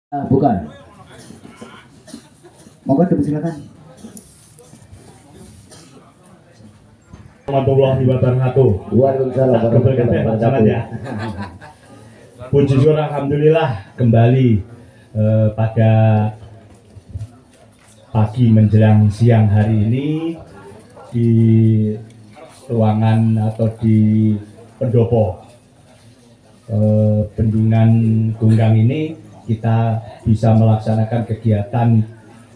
Bukan. Monggo dipersilakan. Warahmatullahi wabarakatuh. Waalaikumsalam warahmatullahi wabarakatuh. Ya. Puji syukur alhamdulillah kembali pada pagi menjelang siang hari ini di ruangan atau di pendopo Bendungan Gunggang ini kita bisa melaksanakan kegiatan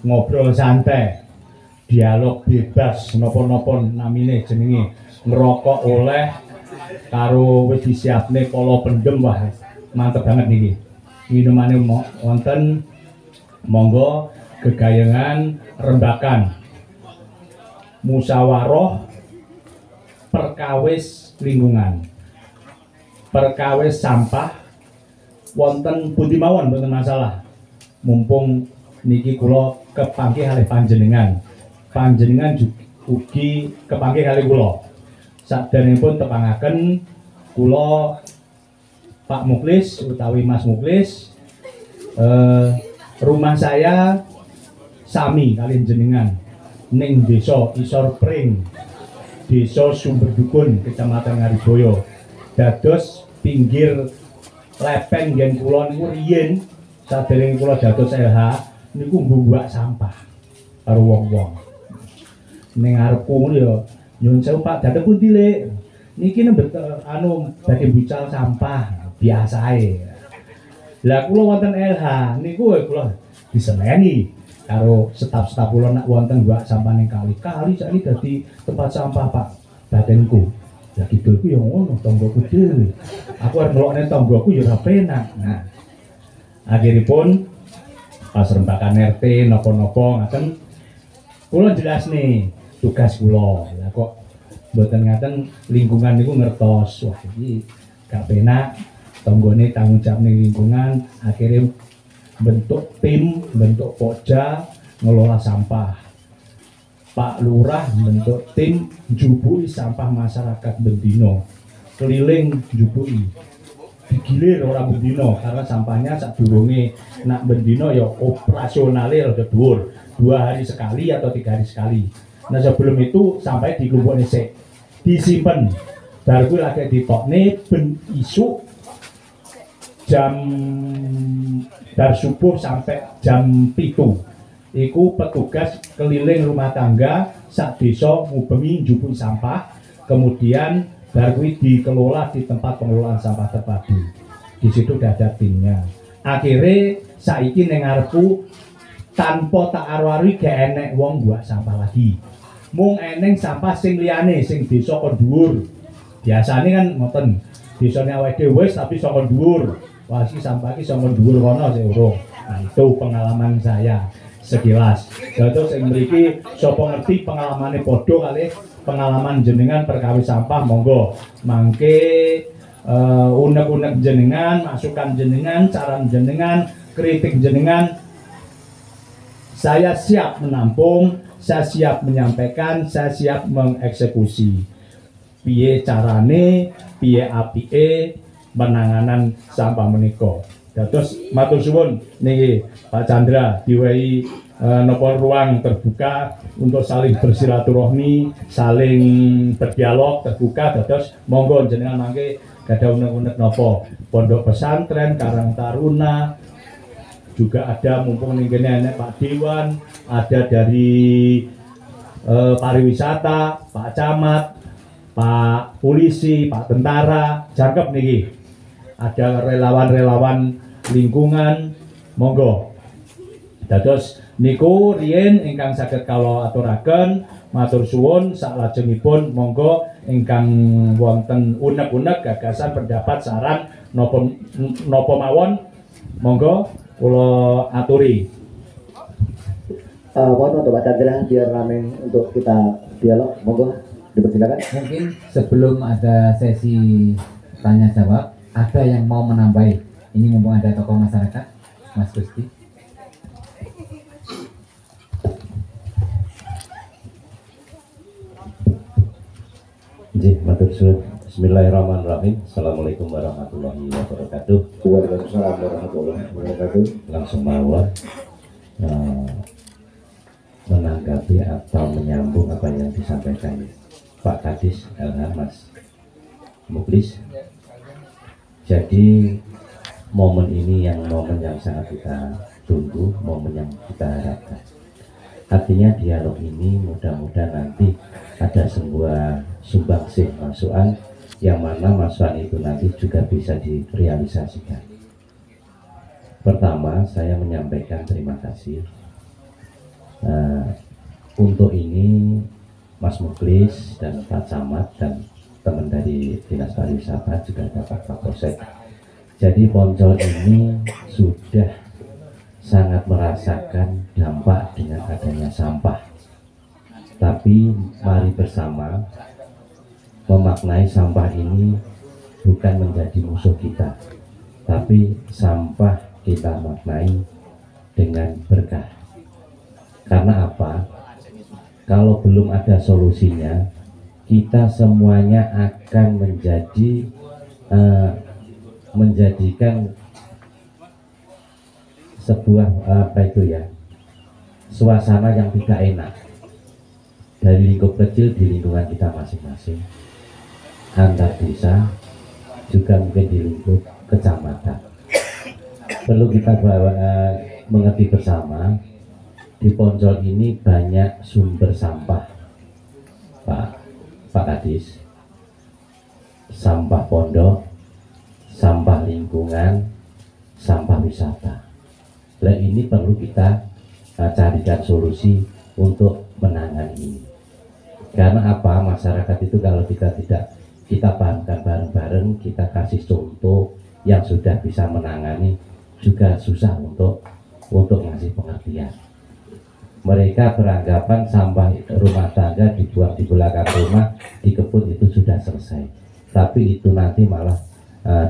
ngobrol santai, dialog bebas, nopo-nopo namine jenenge ngerokok oleh karo wis disiapne kala pendem. Wah mantep banget niki. Minumane wonten, monggo gegayengan rembakan musyawarah perkawis lingkungan, perkawis sampah wonten pundi mawon mboten masalah. Mumpung niki kula kepanggih kalih panjenengan ugi kepanggih kalih kula. Saderengipun tepangaken kula Pak Muklis utawi Mas Muklis, rumah saya sami kalian jenengan ning Desa Isor Pring, Desa Sumberdukun, Kecamatan Ngariboyo. Dados pinggir lepeng ngen kula niku riyin sadereng kula dados LH niku mbumbak sampah karo wong-wong. Ning ngarepku ngono ya, nyuwun sewu Pak, dados pundi Le? Niki nembet badhe bucal sampah biasae. Lah kula wonten LH niku kula diseneni karo staf-staf kula nak wonten mbak sampah ning kali sakniki dadi tempat sampah Pak, badanku. Ya kidulku ya ngono, tanggoku dhewe. Aku arep ngelokne tanggoku ya ora penak. Nah, akhiripun pas rembakan RT napa-napa ngaten kula jelasne tugas kula. Lah kok mboten ngaten lingkungan niku ngertos. Wah iki gak penak, tanggane tanggung jawab ning lingkungan. Akhirnya bentuk tim, bentuk pokja ngelola sampah. Pak Lurah bentuk tim njupui sampah masyarakat bendino, keliling njupui, digilir orang bendino karena sampahnya sadurunge nak bendino ya operasionalnya rada dhuwur, 2 hari sekali atau 3 hari sekali. Nah sebelum itu sampai di kelompok nesek disimpan, baru gue lagi ditokne ben isuk jam dari subuh sampai jam 7. Iku petugas keliling rumah tangga sak desa ngubengi njupuk sampah, kemudian baru dikelola di tempat pengelolaan sampah terpadu. Di situ udah ada timnya. Akhirnya saiki ning ngarepku tanpa tak aru-aru gak enek wong buat sampah lagi. Mung eneng sampah sing liyane sing desa kon dhuwur. Biasane kan ngoten, desane awake dhewe wis tapi saka dhuwur. Wah iki sampah iki saka dhuwur kono sing urung. Nah, itu pengalaman saya sekilas. Dados sing mriki sapa ngerti pengalamane padha kali pengalaman jenengan perkawis sampah, monggo mangke unek-unek jenengan, masukan jenengan, saran jenengan, kritik jenengan. Saya siap menampung, saya siap menyampaikan, saya siap mengeksekusi. Piye carane, piye apike penanganan sampah menika. Dados matur suwun niki Pak Chandra diwehi napa ruang terbuka untuk saling bersilaturahmi, saling berdialog terbuka. Dados monggo jenengan mangke gadah unek-unek napa pondok pesantren Karang Taruna juga ada, mumpung ning kene enek Pak Dewan, ada dari pariwisata, Pak Camat, Pak Polisi, Pak Tentara, jangkep niki. Ada relawan-relawan lingkungan, monggo. Dados niku riyen ingkang saged kula aturaken, matur suwun saklajengipun monggo ingkang wonten unek-unek gagasan pendapat saran napa mawon monggo kula aturi. Mohon untuk Pak Chandra biar ramai untuk kita dialog, monggo dipersilakan. Mungkin sebelum ada sesi tanya jawab, ada yang mau menambahi? Ini mumpung ada tokoh masyarakat, Mas Gusti. Nggih, matur suwun. Bismillahirrahmanirrahim. Assalamualaikum warahmatullahi wabarakatuh. Waalaikumsalam warahmatullahi wabarakatuh. Langsung mawon menanggapi atau menyambung apa yang disampaikan Pak Kadis LH Mas Muklis. Jadi momen ini momen yang sangat kita tunggu, momen yang kita harapkan. Artinya dialog ini mudah-mudahan nanti ada sebuah sumbangsih masukan yang mana masukan itu nanti juga bisa direalisasikan. Pertama, saya menyampaikan terima kasih untuk ini Mas Muklis dan Pak Camat dan teman dari Dinas Pariwisata, juga ada Pak Kapolsek. Jadi Poncol ini sudah sangat merasakan dampak dengan adanya sampah. Tapi mari bersama memaknai sampah ini bukan menjadi musuh kita, tapi sampah kita maknai dengan berkah. Karena apa? Kalau belum ada solusinya, kita semuanya akan menjadikan sebuah suasana yang tidak enak dari lingkup kecil di lingkungan kita masing-masing, antar desa, juga mungkin di lingkup kecamatan. Perlu kita mengerti bersama, di Poncol ini banyak sumber sampah, Pak Kadis. Sampah pondok, sampah lingkungan, sampah wisata. Nah, ini perlu kita carikan solusi untuk menangani ini. Karena apa? Masyarakat itu kalau kita pahamkan bareng-bareng, kita kasih contoh yang sudah bisa menangani, juga susah untuk ngasih pengertian. Mereka beranggapan sampah rumah tangga dibuang di belakang rumah, di kebun itu sudah selesai. Tapi itu nanti malah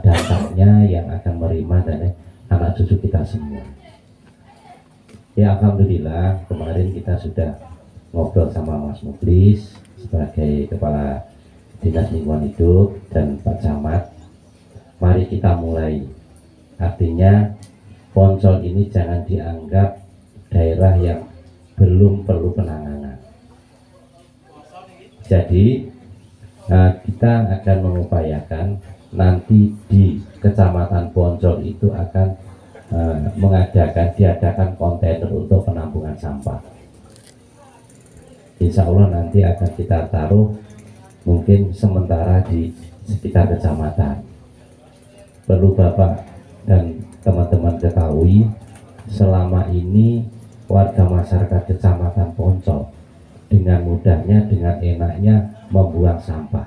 dampaknya yang akan menerima dari anak cucu kita semua. Ya alhamdulillah kemarin kita sudah ngobrol sama Mas Muklis sebagai Kepala Dinas Lingkungan Hidup dan Pak Camat. Mari kita mulai. Artinya Poncol ini jangan dianggap daerah yang belum perlu penanganan. Jadi kita akan mengupayakan nanti di Kecamatan Poncol itu akan diadakan kontainer untuk penampungan sampah. Insya Allah nanti akan kita taruh mungkin sementara di sekitar kecamatan. Perlu Bapak dan teman-teman ketahui, selama ini warga masyarakat Kecamatan Poncol dengan mudahnya, dengan enaknya membuang sampah.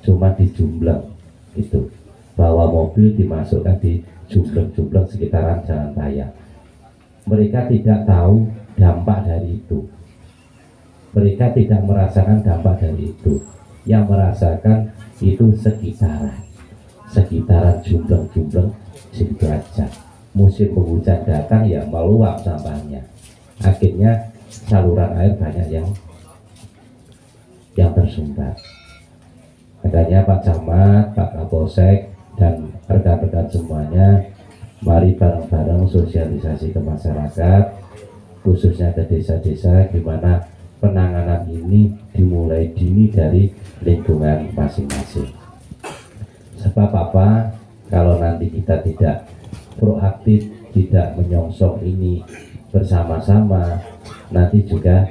Cuma di Jumbleng itu, bawa mobil dimasukkan di jumbleng-jumbleng sekitaran jalan raya. Mereka tidak tahu dampak dari itu. Mereka tidak merasakan dampak dari itu. Yang merasakan itu sekitaran jumbleng-jumbleng segitu aja. Musim penghujan datang ya meluap sampahnya. Akhirnya saluran air banyak yang tersumbat. Makanya Pak Camat, Pak Kapolsek, dan rekan-rekan semuanya, mari bareng-bareng sosialisasi ke masyarakat, khususnya ke desa-desa, gimana penanganan ini dimulai dini dari lingkungan masing-masing. Sebab apa? Kalau nanti kita tidak proaktif, tidak menyongsong ini bersama-sama, nanti juga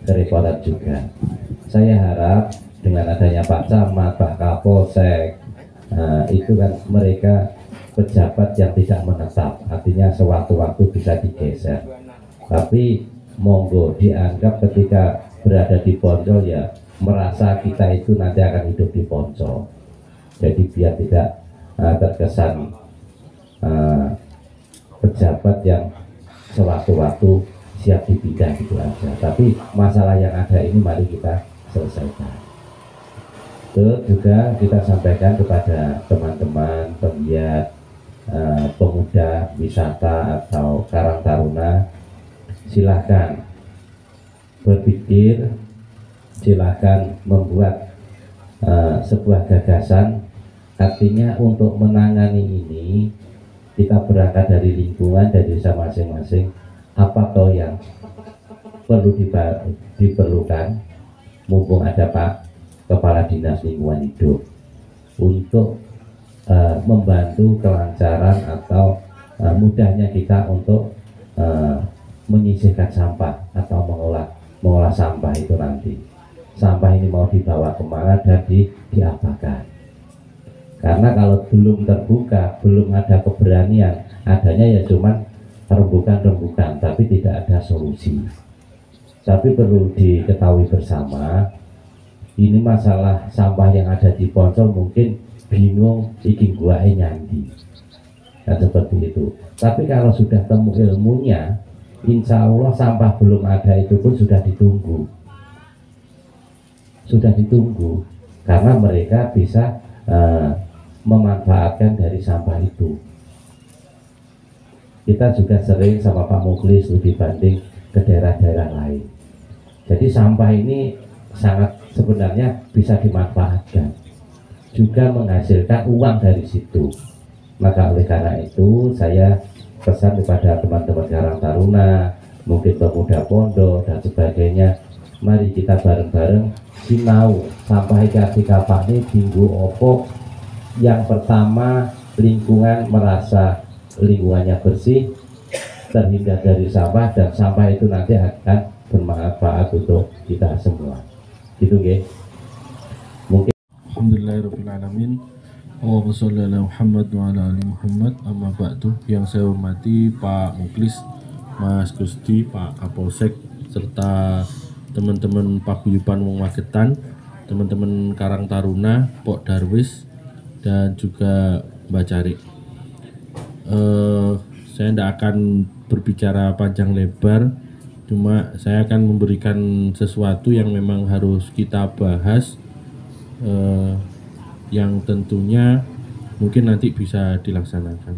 kerepotan juga. Saya harap dengan adanya Pak Camat, Pak Kapolsek, itu kan mereka pejabat yang tidak menetap, artinya sewaktu-waktu bisa digeser. Tapi monggo dianggap ketika berada di Poncol ya merasa kita itu nanti akan hidup di Poncol. Jadi biar tidak terkesan pejabat yang sewaktu-waktu siap dipindah gitu aja. Tapi masalah yang ada ini mari kita selesaikan. Itu juga kita sampaikan kepada teman-teman penggiat pemuda wisata atau Karang Taruna, silahkan berpikir, silahkan membuat sebuah gagasan. Artinya untuk menangani ini kita berangkat dari lingkungan, dari desa masing-masing, apa toh yang perlu diperlukan, mumpung ada Pak Kepala Dinas Lingkungan Hidup untuk membantu kelancaran atau mudahnya kita untuk menyisihkan sampah atau mengolah sampah itu nanti. Sampah ini mau dibawa kemana dan diapakan. Karena kalau belum terbuka, belum ada keberanian, adanya ya cuman rembukan-rembukan, tapi tidak ada solusi. Tapi perlu diketahui bersama, ini masalah sampah yang ada di Poncol mungkin bingung iki gua nyandi. Kan seperti itu. Tapi kalau sudah temu ilmunya, insya Allah sampah belum ada itu pun sudah ditunggu. Sudah ditunggu karena mereka bisa memanfaatkan dari sampah itu. Kita juga sering sama Pak Mukhlis lebih banding ke daerah-daerah lain. Jadi sampah ini sangat sebenarnya bisa dimanfaatkan, juga menghasilkan uang dari situ. Maka oleh karena itu saya pesan kepada teman-teman Karang Taruna, mungkin pemuda pondok dan sebagainya, mari kita bareng-bareng sinau sampah iki kapak ini tinggu opo. Yang pertama, lingkungan merasa lingkungannya bersih, terhindar dari sampah, dan sampah itu nanti akan bermanfaat untuk kita semua. Gitu nggih. Mungkin Alhamdulillahirrahmanirrahim. Allahumma sholli ala Muhammad wa ala ali Muhammad. Amma ba'du. Yang saya hormati Pak Mukhlis, Mas Gusti, Pak Kapolsek, serta teman-teman Paguyuban Wong Magetan, teman-teman Karang Taruna, Pok Darwis, dan juga Mbak Cari. Saya tidak akan berbicara panjang lebar, cuma saya akan memberikan sesuatu yang memang harus kita bahas, yang tentunya mungkin nanti bisa dilaksanakan.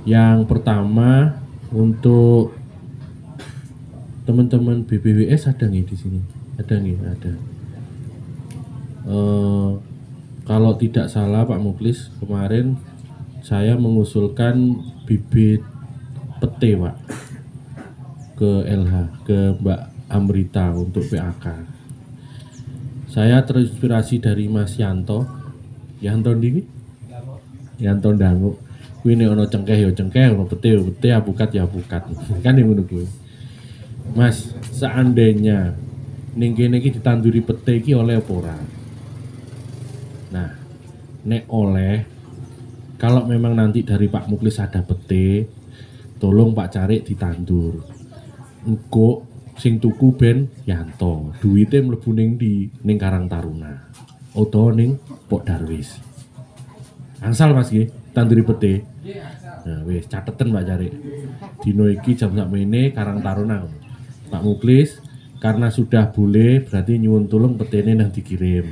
Yang pertama, untuk teman-teman BPWS ada nih di sini, ada nih, ada. Kalau tidak salah Pak Mukhlis, kemarin saya mengusulkan bibit pete Pak ke LH, ke Mbak Amrita untuk PAK. Saya terinspirasi dari Mas Yanto Ndini, Yanto Dangu. Kuwi nek ana cengkeh ya cengkeh, ana pete ya pete, apukat ya apukat. Kan yang ngono kuwi. Mas, seandainya ning kene iki ditanduri pete iki oleh apa ora? Nah, nek oleh, kalau memang nanti dari Pak Mukhlis ada pete, tolong Pak Carik ditandur. Engko sing tuku ben Yanto, duwite mlebu ning Karang Taruna, utawa ning Pok Darwis. Angsal Mas nggih, tanduri pete. Nah, wis cateten Pak Carik. Dino iki jam sakmene Karang Taruna. Pak Mukhlis, karena sudah boleh berarti nyuwun tulung petene nang dikirim.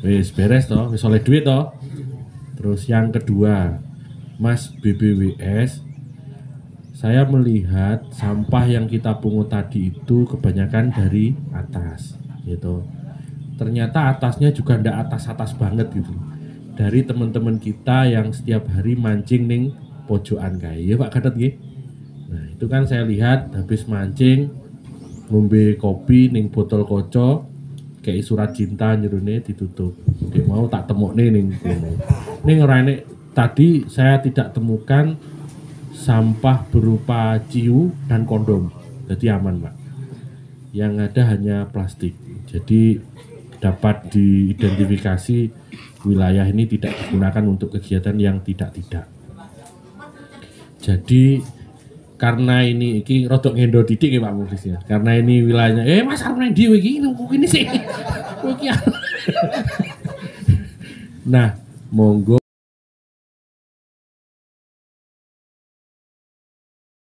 Wis beres toh, wis oleh duit toh. Terus yang kedua, Mas BPWS, saya melihat sampah yang kita pungut tadi itu kebanyakan dari atas, gitu. Ternyata atasnya juga ndak atas-atas banget gitu. Dari teman-teman kita yang setiap hari mancing ning pojokan kae, ya Pak Gatot nggih. Nah, itu kan saya lihat habis mancing ngombe kopi ning botol koco, kayak surat cinta jerone ditutup. Dia mau tak temokne ning kene. Ning ora enek, tadi saya tidak temukan sampah berupa ciu dan kondom. Jadi aman, Pak. Yang ada hanya plastik. Jadi dapat diidentifikasi wilayah ini tidak digunakan untuk kegiatan yang tidak-tidak. Jadi karena ini iki rodok ngendo didik ya Pak Mukhlis ya. Karena ini wilayahnya Mas arep nang ndi iki ini sih. Nah, monggo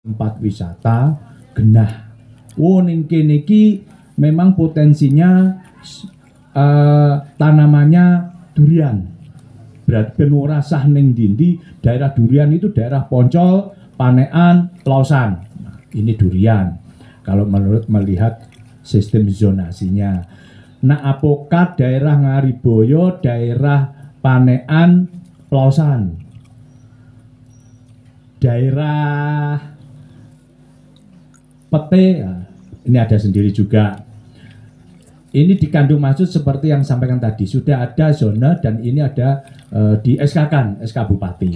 tempat wisata genah. Ning kene iki memang potensinya tanamannya durian. Berarti ben ora sah ning ndi daerah durian itu daerah Poncol, Panean, Plosan. Nah, ini durian. Kalau menurut melihat sistem zonasinya. Nak Apokat daerah Ngariboyo, daerah Panean, Plosan, daerah Pete, ini ada sendiri juga. Ini dikandung maksud seperti yang sampaikan tadi, sudah ada zona dan ini ada di SK-kan, SK Bupati.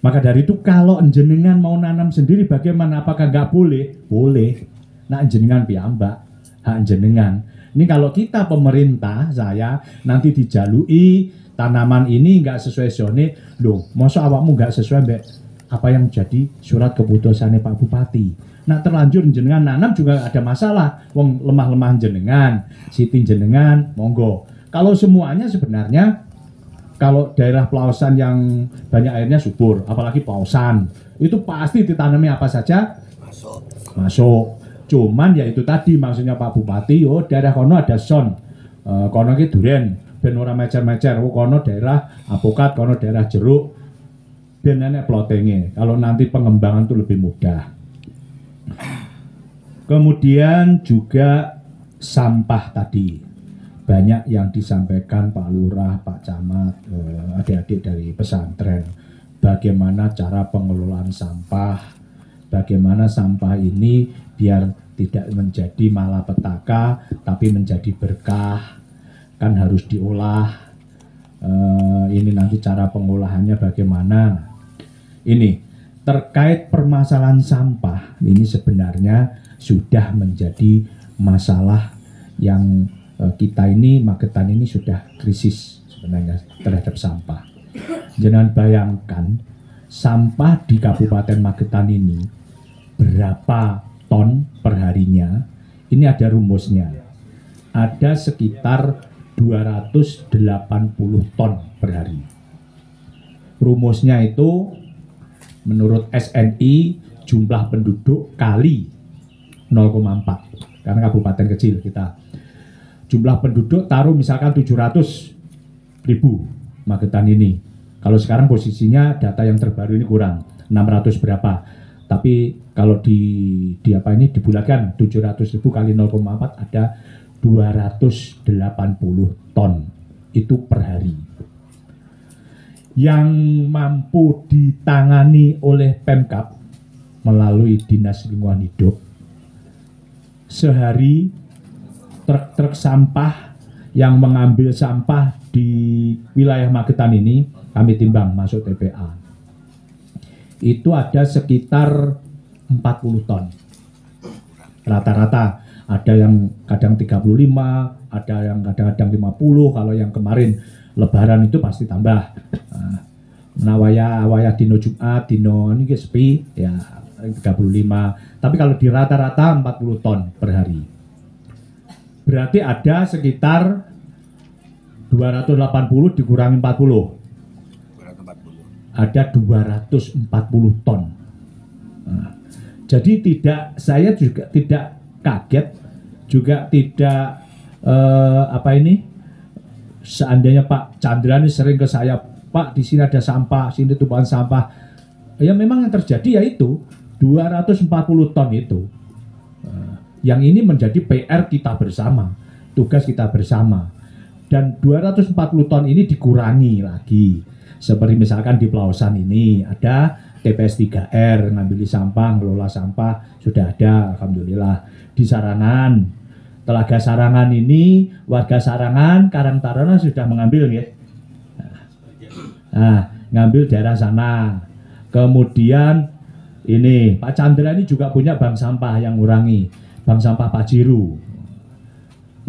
Maka dari itu kalau jenengan mau nanam sendiri bagaimana? Apakah nggak boleh? Boleh. Nah jenengan piyambak, hak jenengan. Ini kalau kita pemerintah, saya nanti dijalui tanaman ini nggak sesuai zone, loh, masa awakmu nggak sesuai mbak apa yang jadi surat keputusannya Pak Bupati. Nah terlanjur jenengan nanam juga ada masalah, wong lemah-lemah jenengan, siti jenengan, monggo. Kalau semuanya sebenarnya, kalau daerah Plosan yang banyak airnya subur, apalagi Plosan, itu pasti ditanami apa saja masuk. Cuman ya itu tadi maksudnya Pak Bupati, oh daerah kono ada son, kono ki duren, ben ora mecer-mecer, oh kono daerah Apokat, kono daerah Jeruk, ben enek plotenge. Kalau nanti pengembangan itu lebih mudah. Kemudian juga sampah tadi banyak yang disampaikan Pak Lurah, Pak Camat, adik-adik dari pesantren. Bagaimana cara pengelolaan sampah, bagaimana sampah ini biar tidak menjadi malapetaka tapi menjadi berkah, kan harus diolah. Ini nanti cara pengolahannya bagaimana. Ini terkait permasalahan sampah ini sebenarnya sudah menjadi masalah yang kita ini Magetan ini sudah krisis sebenarnya terhadap sampah. Jangan bayangkan sampah di Kabupaten Magetan ini berapa ton perharinya. Ini ada rumusnya. Ada sekitar 280 ton per hari. Rumusnya itu menurut SNI jumlah penduduk kali 0,4 karena kabupaten kecil kita. Jumlah penduduk taruh misalkan 700.000 Magetan ini. Kalau sekarang posisinya data yang terbaru ini kurang 600 berapa. Tapi kalau di apa ini dibulatkan 700.000 kali 0,4 ada 280 ton itu per hari. Yang mampu ditangani oleh Pemkab melalui Dinas Lingkungan Hidup, sehari truk-truk sampah yang mengambil sampah di wilayah Magetan ini kami timbang masuk TPA itu ada sekitar 40 ton rata-rata. Ada yang kadang 35, ada yang kadang-kadang 50. Kalau yang kemarin Lebaran itu pasti tambah. Nah, waya dino Jumat, dino ini sepi ya 35. Tapi kalau di rata-rata 40 ton per hari. Berarti ada sekitar 280 dikurangi 40. Ada 240 ton. Nah, jadi saya juga tidak kaget, juga tidak seandainya Pak Chandra ini sering ke saya, Pak di sini ada sampah, sini tumpukan sampah. Ya memang yang terjadi yaitu 240 ton itu. Yang ini menjadi PR kita bersama, tugas kita bersama. Dan 240 ton ini dikurangi lagi. Seperti misalkan di Plosan ini ada TPS 3R, ngambil sampah, ngelola sampah, sudah ada, alhamdulillah. Di Sarangan, Telaga Sarangan ini, warga Sarangan, Karang Taruna sudah mengambil ya. Nah, ngambil daerah sana. Kemudian ini, Pak Chandra ini juga punya bank sampah yang ngurangi, bank sampah Pajiru,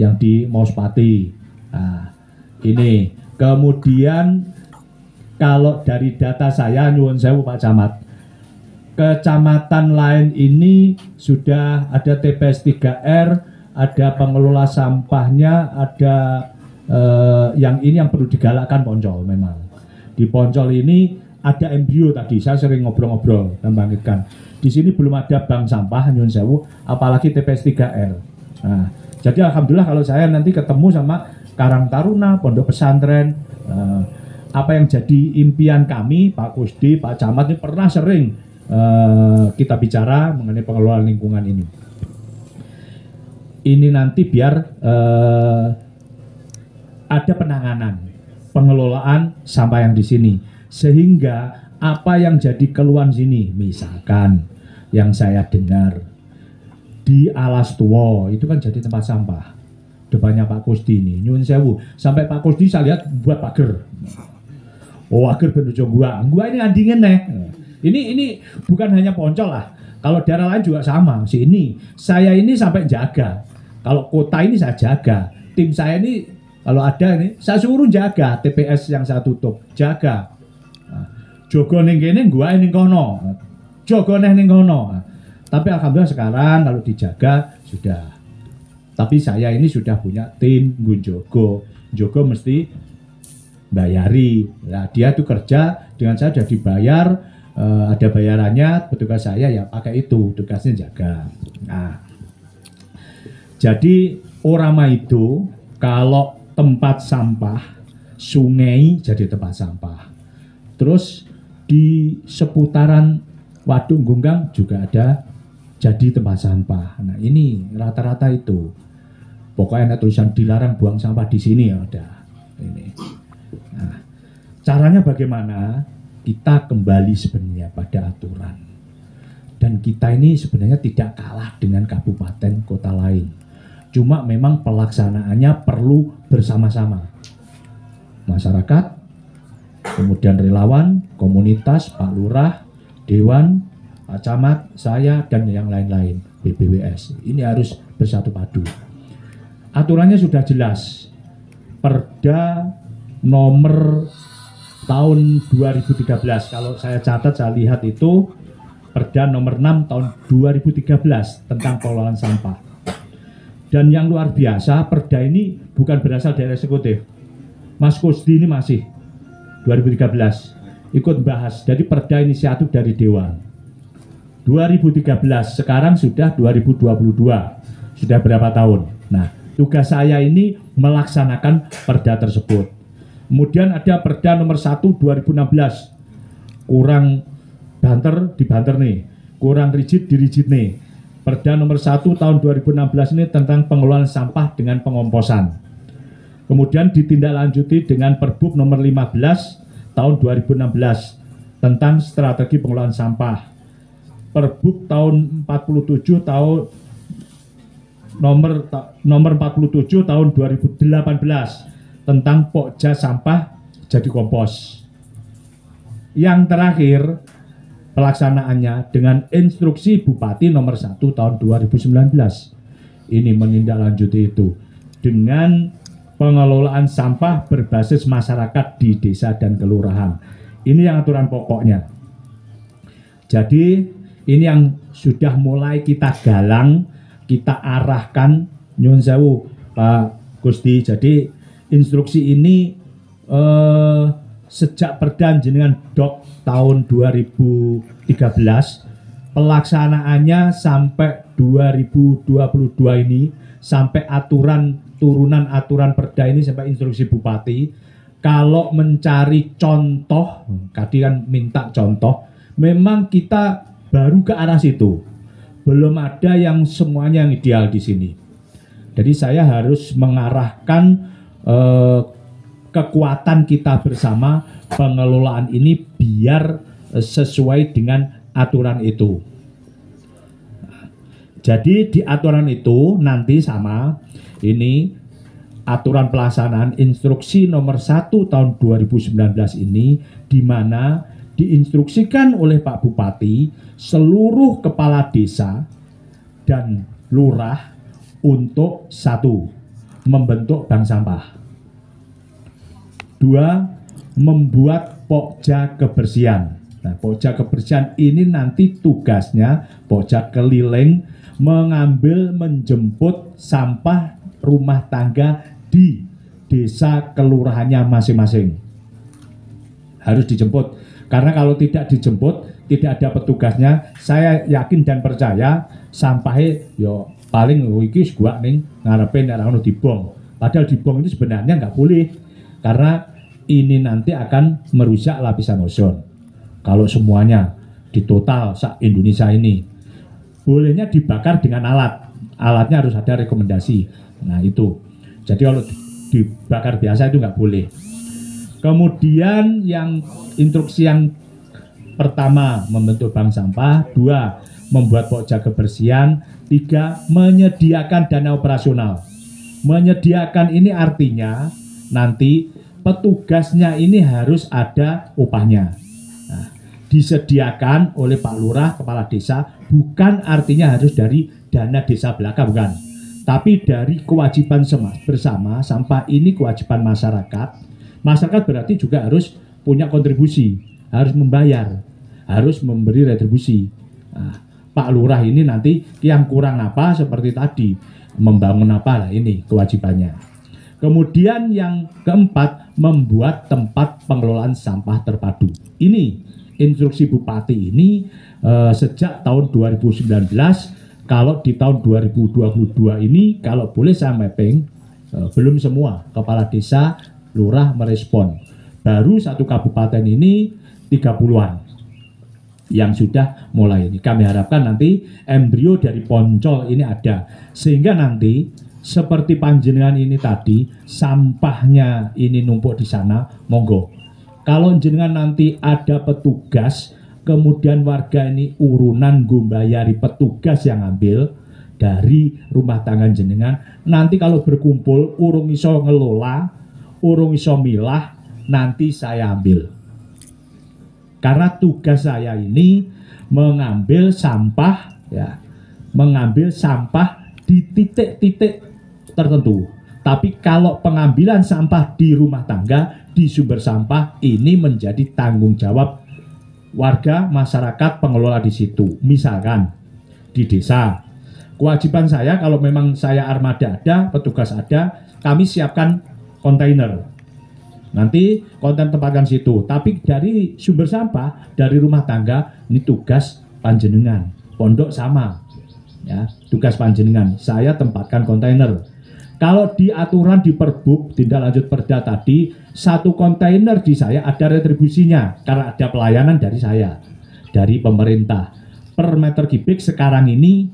yang di Mauspati. Nah, ini, kemudian kalau dari data saya, nyuwun sewu Pak Camat, kecamatan lain ini sudah ada TPS 3R, ada pengelola sampahnya, ada yang ini yang perlu digalakkan Poncol memang. Di Poncol ini ada embrio tadi, saya sering ngobrol-ngobrol dan bangkitkan. Di sini belum ada bank sampah, nyuwun sewu, apalagi TPS 3R. Nah, jadi alhamdulillah kalau saya nanti ketemu sama Karang Taruna, Pondok Pesantren, apa yang jadi impian kami, Pak Kusdi, Pak Camat ini pernah sering kita bicara mengenai pengelolaan lingkungan ini. ini nanti biar ada penanganan pengelolaan sampah yang di sini, sehingga apa yang jadi keluhan sini, misalkan yang saya dengar di Alas Tua itu kan jadi tempat sampah depannya Pak Kusdi ini, nyuwun sewu, sampai Pak Kusdi saya lihat buat pagar. Oh, agar benujo gua ini andingen nih. Ini bukan hanya Poncol lah. Kalau daerah lain juga sama. Saya ini sampai jaga. Kalau kota ini saya jaga. Tim saya ini kalau ada ini saya suruh jaga TPS yang saya tutup, jaga. Jogo ning kene, gua ning kono. Jogo ning kono. Tapi alhamdulillah sekarang kalau dijaga sudah. Tapi saya ini sudah punya tim Jogo. Jogo mesti bayari. Nah, dia tuh kerja dengan saya sudah dibayar, ada bayarannya, petugas saya ya pakai itu, tugasnya jaga. Nah, jadi Orama itu kalau tempat sampah, sungai jadi tempat sampah. Terus di seputaran Waduk Gunggang juga ada jadi tempat sampah. Nah, ini rata-rata itu. Pokoknya ada tulisan dilarang buang sampah di sini ya udah. Ini. Nah, caranya bagaimana? Kita kembali sebenarnya pada aturan. Dan kita ini sebenarnya tidak kalah dengan kabupaten kota lain. Cuma memang pelaksanaannya perlu bersama-sama. Masyarakat, kemudian relawan, komunitas, Pak Lurah, Dewan, Pak Camat, saya, dan yang lain-lain, BPWS. Ini harus bersatu padu. Aturannya sudah jelas. Perda nomor tahun 2013, kalau saya catat, saya lihat itu Perda nomor 6 tahun 2013 tentang pengelolaan sampah. Dan yang luar biasa, Perda ini bukan berasal dari eksekutif. Mas Kusdi ini masih 2013 ikut bahas. Jadi Perda inisiatif dari Dewan. 2013, sekarang sudah 2022. Sudah berapa tahun? Nah, tugas saya ini melaksanakan Perda tersebut. Kemudian ada Perda nomor 1 2016. Kurang banter dibanter nih. Kurang rigid dirigid nih. Perda nomor 1 tahun 2016 ini tentang pengelolaan sampah dengan pengomposan. Kemudian ditindaklanjuti dengan Perbub nomor 15 tahun 2016 tentang strategi pengelolaan sampah. Perbub tahun 47 tahun nomor 47 tahun 2018 tentang pokja sampah jadi kompos. Yang terakhir pelaksanaannya dengan instruksi Bupati nomor 1 tahun 2019. Ini menindaklanjuti itu dengan pengelolaan sampah berbasis masyarakat di desa dan kelurahan. Ini yang aturan pokoknya. Jadi ini yang sudah mulai kita galang, kita arahkan, nyun sewu Pak Kusdi. Jadi instruksi ini sejak Perda jenengan Dok tahun 2013, pelaksanaannya sampai 2022 ini, sampai turunan aturan Perda ini sampai instruksi Bupati. Kalau mencari contoh, tadi kan minta contoh, memang kita baru ke arah situ. Belum ada yang semuanya yang ideal di sini. Jadi saya harus mengarahkan kekuatan kita bersama pengelolaan ini biar sesuai dengan aturan itu. Jadi di aturan itu nanti sama ini aturan pelaksanaan instruksi nomor 1 tahun 2019 ini, di mana diinstruksikan oleh Pak Bupati seluruh kepala desa dan lurah untuk 1. Membentuk bank sampah. 2. Membuat pokja kebersihan. Nah, pokja kebersihan ini nanti tugasnya pokja keliling mengambil menjemput sampah rumah tangga di desa kelurahannya masing-masing. Harus dijemput. Karena kalau tidak dijemput, tidak ada petugasnya, saya yakin dan percaya sampahnya yo paling iki gua ning ngarepe nek ora ono dibong. Padahal dibong itu sebenarnya nggak boleh. Karena ini nanti akan merusak lapisan ozon. Kalau semuanya di total Indonesia ini, bolehnya dibakar dengan alat. alatnya harus ada rekomendasi. Nah itu, jadi kalau dibakar biasa itu nggak boleh. Kemudian yang instruksi yang pertama, membentuk bank sampah. 2, membuat pokja kebersihan. 3, menyediakan dana operasional. Menyediakan ini artinya nanti petugasnya ini harus ada upahnya. Nah, disediakan oleh Pak Lurah, Kepala Desa, bukan artinya harus dari dana desa belaka, bukan. Tapi dari kewajiban bersama, sampah ini kewajiban masyarakat. Masyarakat berarti juga harus punya kontribusi, harus membayar, harus memberi retribusi. Nah, Pak Lurah ini nanti yang kurang apa seperti tadi, membangun apa lah, ini kewajibannya. Kemudian yang keempat, membuat tempat pengelolaan sampah terpadu. Ini instruksi Bupati ini sejak tahun 2019, kalau di tahun 2022 ini kalau boleh saya mapping, belum semua kepala desa, lurah merespon. Baru satu kabupaten ini 30-an yang sudah mulai ini. Kami harapkan nanti embrio dari Poncol ini ada, sehingga nanti seperti panjenengan ini tadi, sampahnya ini numpuk di sana, monggo. Kalau jenengan nanti ada petugas, kemudian warga ini urunan gumbayari petugas yang ambil dari rumah tangga jenengan, nanti kalau berkumpul urung iso ngelola, urung iso milah, nanti saya ambil. Karena tugas saya ini mengambil sampah, ya, mengambil sampah di titik-titik tertentu. Tapi kalau pengambilan sampah di rumah tangga, di sumber sampah, ini menjadi tanggung jawab warga, masyarakat, pengelola di situ. Misalkan di desa, kewajiban saya kalau memang saya armada ada, petugas ada, kami siapkan kontainer. Nanti konten tempatkan situ. Tapi dari sumber sampah, dari rumah tangga, ini tugas panjenengan. Pondok sama, ya, tugas panjenengan. Saya tempatkan kontainer. Kalau di aturan di Perbub, tindak lanjut Perda tadi, satu kontainer di saya ada retribusinya karena ada pelayanan dari saya, dari pemerintah. Per meter kubik sekarang ini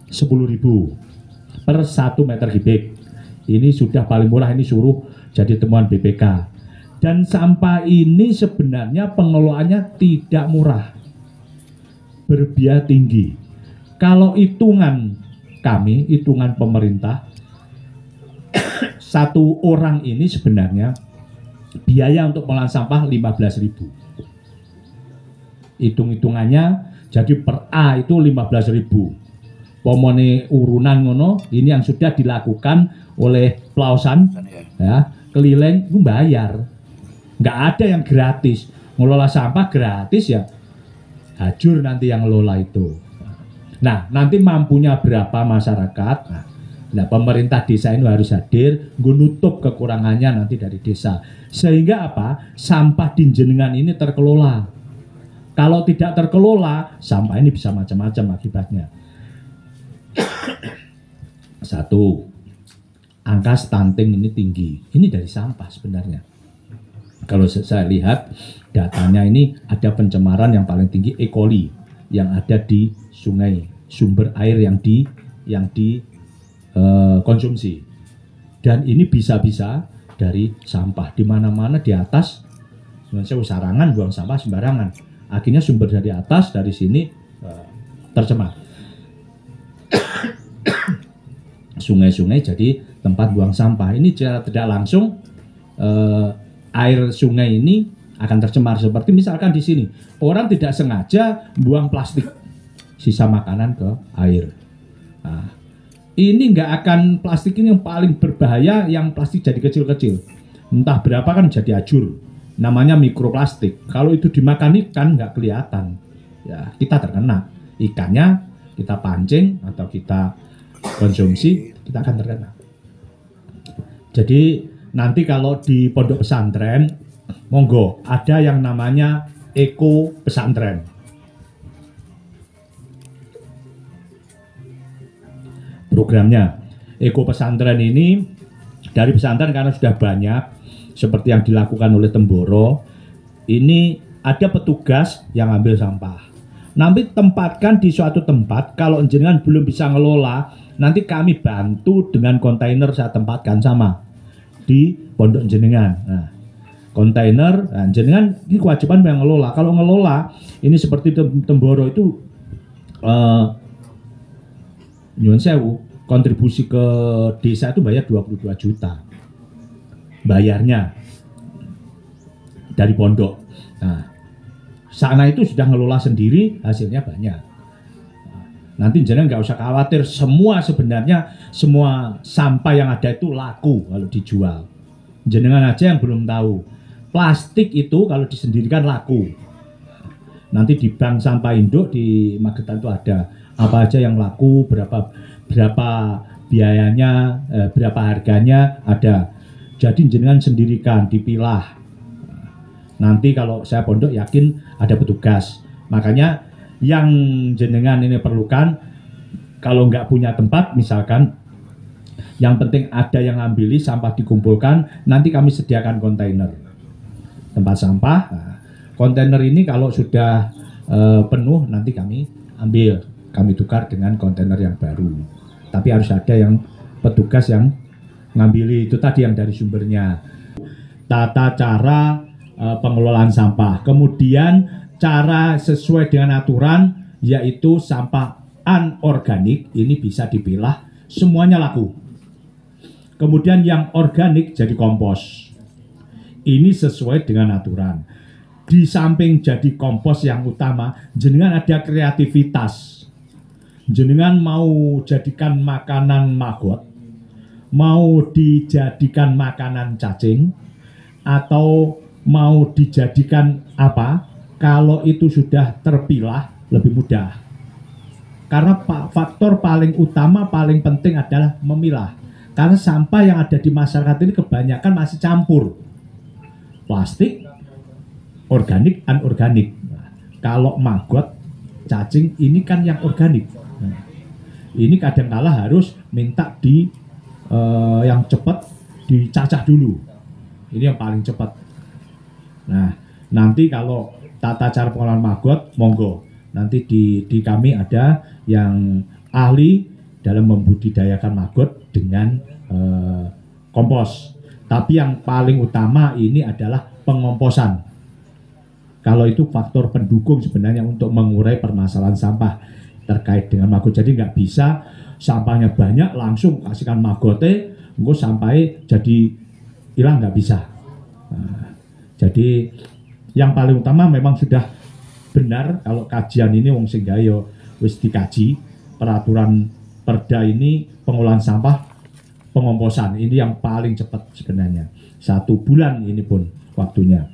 10.000 per 1 meter kubik. Ini sudah paling murah, ini suruh jadi temuan BPK. Dan sampah ini sebenarnya pengelolaannya tidak murah, berbiaya tinggi. Kalau hitungan kami, hitungan pemerintah, satu orang ini sebenarnya biaya untuk pengelolaan sampah 15.000. Hitung-hitungannya jadi per A itu 15.000. Pomone urunan ngono, ini yang sudah dilakukan oleh Plausan, ya, keliling itu bayar. Nggak ada yang gratis. Ngelola sampah gratis ya, hajur nanti yang ngelola itu. Nah, nanti mampunya berapa masyarakat. Nah, pemerintah desa ini harus hadir, nutup kekurangannya nanti dari desa. Sehingga apa? Sampah di jenengan ini terkelola. Kalau tidak terkelola, sampah ini bisa macam-macam akibatnya. Satu, angka stunting ini tinggi. Ini dari sampah sebenarnya. Kalau saya lihat datanya ini ada pencemaran yang paling tinggi E. coli yang ada di sungai, sumber air yang konsumsi. Dan ini bisa-bisa dari sampah. Di mana-mana di atas, sebenarnya sarangan buang sampah sembarangan. Akhirnya sumber dari atas, dari sini tercemar. Sungai-sungai jadi tempat buang sampah. Ini secara tidak langsung air sungai ini akan tercemar. Seperti misalkan di sini orang tidak sengaja buang plastik sisa makanan ke air. Nah, ini nggak akan, plastik ini yang paling berbahaya, yang plastik jadi kecil-kecil. Entah berapa kan jadi ajur. Namanya mikroplastik. Kalau itu dimakan ikan nggak kelihatan. Ya, kita terkena. Ikannya kita pancing atau kita konsumsi, kita akan terkena. Jadi nanti kalau di pondok pesantren, monggo ada yang namanya Eko Pesantren. Programnya Eko Pesantren ini dari pesantren karena sudah banyak seperti yang dilakukan oleh Temboro, ini ada petugas yang ambil sampah. Nanti tempatkan di suatu tempat, kalau jenengan belum bisa ngelola, nanti kami bantu dengan kontainer saya tempatkan sama di pondok jenengan. Nah, kontainer, nah, jenengan ini kewajiban yang ngelola. Kalau ngelola ini seperti Temboro itu nyuwun sewu, kontribusi ke desa itu bayar 22 juta bayarnya dari pondok. Nah, sana itu sudah ngelola sendiri, hasilnya banyak. Nanti jenengan nggak usah khawatir, sebenarnya semua sampah yang ada itu laku kalau dijual. Jenengan aja yang belum tahu, plastik itu kalau disendirikan laku. Nanti di bank sampah induk di Magetan itu ada apa aja yang laku, berapa biayanya, berapa harganya ada. Jadi jenengan sendirikan, dipilah. Nanti kalau saya pondok yakin ada petugas. Makanya yang jenengan ini perlukan, kalau nggak punya tempat misalkan, yang penting ada yang ngambil sampah dikumpulkan, nanti kami sediakan kontainer tempat sampah. Nah, kontainer ini kalau sudah penuh nanti kami ambil, kami tukar dengan kontainer yang baru. Tapi harus ada yang petugas yang ngambil itu tadi yang dari sumbernya. Tata cara pengelolaan sampah, kemudian cara sesuai dengan aturan, yaitu sampah anorganik ini bisa dipilah, semuanya laku. Kemudian yang organik jadi kompos. Ini sesuai dengan aturan. Di samping jadi kompos yang utama, jenengan ada kreativitas. Jenengan mau jadikan makanan maggot, mau dijadikan makanan cacing, atau mau dijadikan apa, kalau itu sudah terpilah lebih mudah. Karena faktor paling utama, paling penting adalah memilah. Karena sampah yang ada di masyarakat ini kebanyakan masih campur. Plastik, organik, anorganik. Nah, kalau maggot, cacing, ini kan yang organik. Nah, ini kadangkala harus minta yang cepat dicacah dulu. Ini yang paling cepat. Nah, nanti kalau tata cara pengolahan maggot, monggo. Nanti di kami ada yang ahli dalam membudidayakan maggot dengan kompos. Tapi yang paling utama ini adalah pengomposan. Kalau itu faktor pendukung sebenarnya untuk mengurai permasalahan sampah terkait dengan maggot. Jadi nggak bisa sampahnya banyak langsung kasihkan maggote, engko sampai jadi hilang, nggak bisa. Nah, jadi yang paling utama memang sudah benar kalau kajian ini wong sing gawe wis dikaji peraturan Perda ini pengolahan sampah pengomposan ini yang paling cepat sebenarnya 1 bulan ini pun waktunya.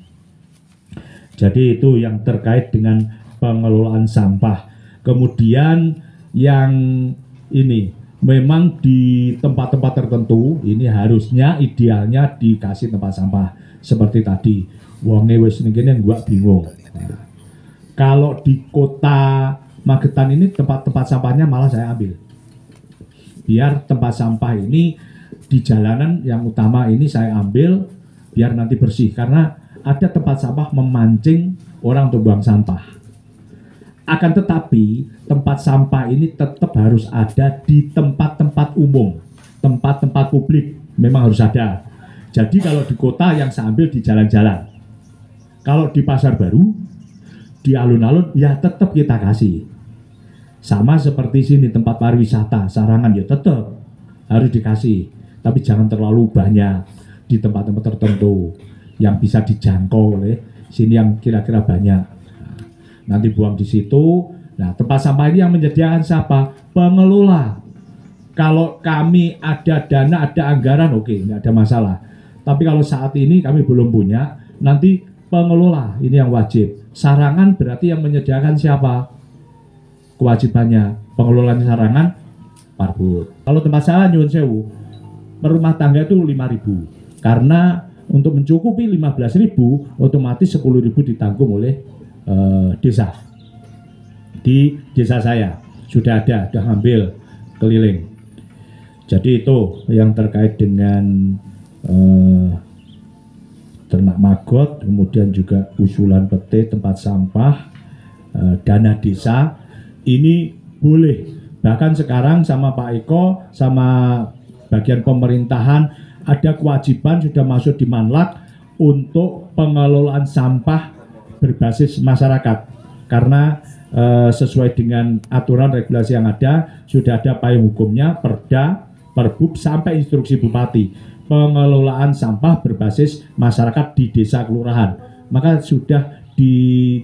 Jadi itu yang terkait dengan pengelolaan sampah. Kemudian yang ini memang di tempat-tempat tertentu ini harusnya idealnya dikasih tempat sampah seperti tadi. Wonge wis ngene gua bingung. Nah, kalau di kota Magetan ini tempat-tempat sampahnya malah saya ambil. Biar tempat sampah ini di jalanan yang utama ini saya ambil biar nanti bersih, karena ada tempat sampah memancing orang untuk buang sampah. Akan tetapi tempat sampah ini tetap harus ada di tempat-tempat umum, tempat-tempat publik memang harus ada. Jadi kalau di kota yang saya ambil di jalan-jalan. Kalau di pasar baru, di alun-alun, ya tetap kita kasih. Sama seperti sini tempat pariwisata, Sarangan ya tetap harus dikasih. Tapi jangan terlalu banyak di tempat-tempat tertentu yang bisa dijangkau oleh sini yang kira-kira banyak. Nanti buang di situ. Nah, tempat sampah ini yang menyediakan siapa? Pengelola. Kalau kami ada dana, ada anggaran, oke, nggak ada masalah. Tapi kalau saat ini kami belum punya, nanti pengelola ini yang wajib. Sarangan berarti yang menyediakan siapa? Kewajibannya pengelolaan sarangan Parbud. Kalau tempat saya nyuwun sewu, rumah tangga itu 5.000. Karena untuk mencukupi 15.000 otomatis 10.000 ditanggung oleh desa. Di desa saya sudah ada, sudah ngambil keliling. Jadi itu yang terkait dengan ternak maggot, kemudian juga usulan pete tempat sampah, dana desa. Ini boleh Bahkan sekarang sama Pak Eko, sama bagian pemerintahan ada kewajiban sudah masuk di Manlak untuk pengelolaan sampah berbasis masyarakat. Karena sesuai dengan aturan regulasi yang ada, sudah ada payung hukumnya, Perda, Perbub sampai instruksi Bupati. Pengelolaan sampah berbasis masyarakat di desa kelurahan. Maka sudah di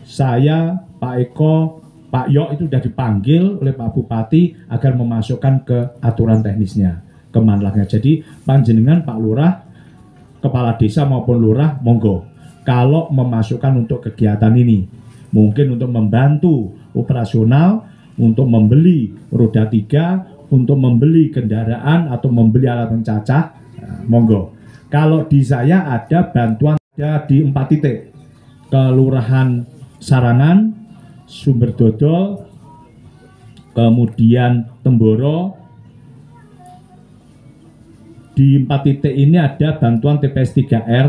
saya, Pak Eko, Pak Yok itu sudah dipanggil oleh Pak Bupati agar memasukkan ke aturan teknisnya, ke Manlaknya. Jadi panjenengan Pak Lurah, Kepala Desa maupun Lurah, monggo. Kalau memasukkan untuk kegiatan ini, mungkin untuk membantu operasional, untuk membeli roda 3, untuk membeli kendaraan atau membeli alat pencacah, monggo. Kalau di saya ada bantuan ada di 4 titik. Kelurahan Sarangan, Sumber Dodol, kemudian Temboro. Di 4 titik ini ada bantuan TPS 3R.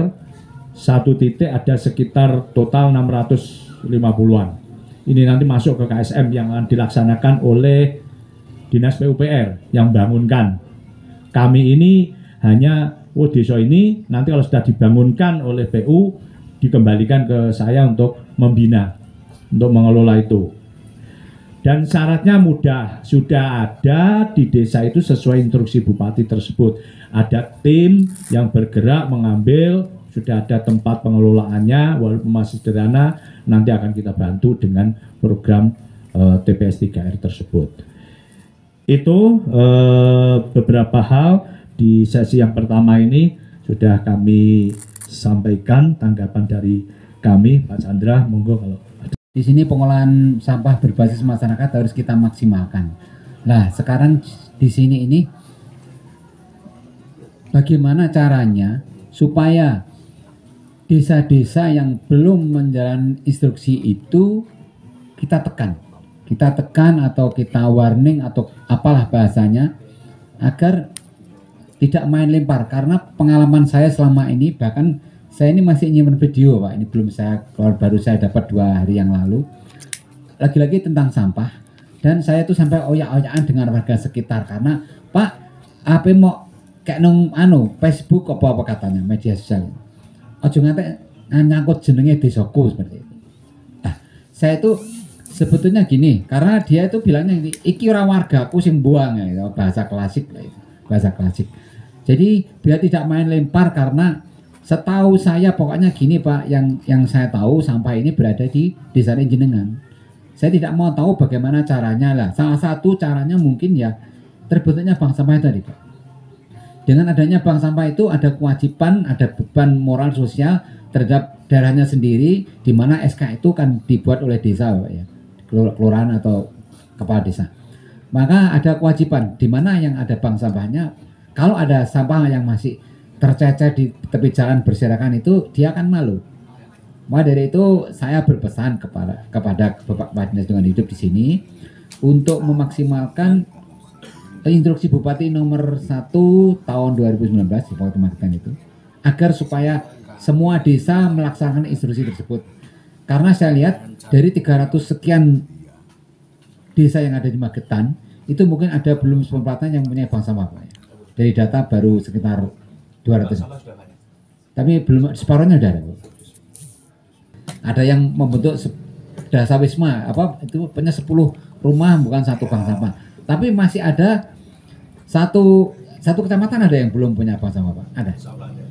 1 titik ada sekitar total 650-an. Ini nanti masuk ke KSM yang akan dilaksanakan oleh Dinas PUPR yang bangunkan. Kami ini hanya desa ini nanti kalau sudah dibangunkan oleh PU dikembalikan ke saya untuk membina, untuk mengelola itu. Dan syaratnya mudah, sudah ada di desa itu sesuai instruksi Bupati tersebut. Ada tim yang bergerak mengambil, sudah ada tempat pengelolaannya, walaupun masih sederhana, nanti akan kita bantu dengan program TPS 3R tersebut. Itu beberapa hal di sesi yang pertama ini sudah kami sampaikan tanggapan dari kami, Pak Chandra, monggo kalau ada. Di sini pengolahan sampah berbasis masyarakat harus kita maksimalkan. Nah, sekarang di sini ini bagaimana caranya supaya desa-desa yang belum menjalankan instruksi itu kita tekan atau kita warning atau apalah bahasanya agar tidak main lempar. Karena pengalaman saya selama ini, bahkan saya ini masih nyimpen video Pak, ini belum saya keluar, baru saya dapat 2 hari yang lalu, lagi-lagi tentang sampah. Dan saya tuh sampai oyak-oyakan dengan warga sekitar karena Pak, apa mau kayak nong Facebook apa katanya media sosial, ojo ngate nyangkut jenenge desaku seperti itu. Nah, saya itu sebetulnya gini, karena dia itu bilangnya iki ora wargaku sing buang ya, bahasa klasik lah itu, bahasa klasik. Jadi biar tidak main lempar, karena setahu saya pokoknya gini Pak, yang saya tahu sampah ini berada di desa jenengan. Saya tidak mau tahu bagaimana caranya lah. Salah satu caranya mungkin ya terbentuknya bank sampah tadi Pak. Dengan adanya bank sampah itu ada kewajiban, ada beban moral sosial terhadap daerahnya sendiri, di mana SK itu kan dibuat oleh desa Pak ya, kelurahan atau kepala desa. Maka ada kewajiban di mana yang ada bank sampahnya, kalau ada sampah yang masih tercecer di tepi jalan berserakan itu dia akan malu. Maka dari itu saya berpesan kepada Bapak Dinas Lingkungan Hidup di sini untuk memaksimalkan instruksi Bupati nomor 1 tahun 2019 di Bupati Magetan itu, agar supaya semua desa melaksanakan instruksi tersebut. Karena saya lihat dari 300 sekian desa yang ada di Magetan itu mungkin ada belum 10% yang punya bank sampah Pak. Dari data baru sekitar 200. Tapi belum separuhnya udah ada. Ada yang membentuk dasa wisma apa itu punya 10 rumah bukan 1 bank sampah. Tapi masih ada satu kecamatan ada yang belum punya bank sampah Pak. Ada.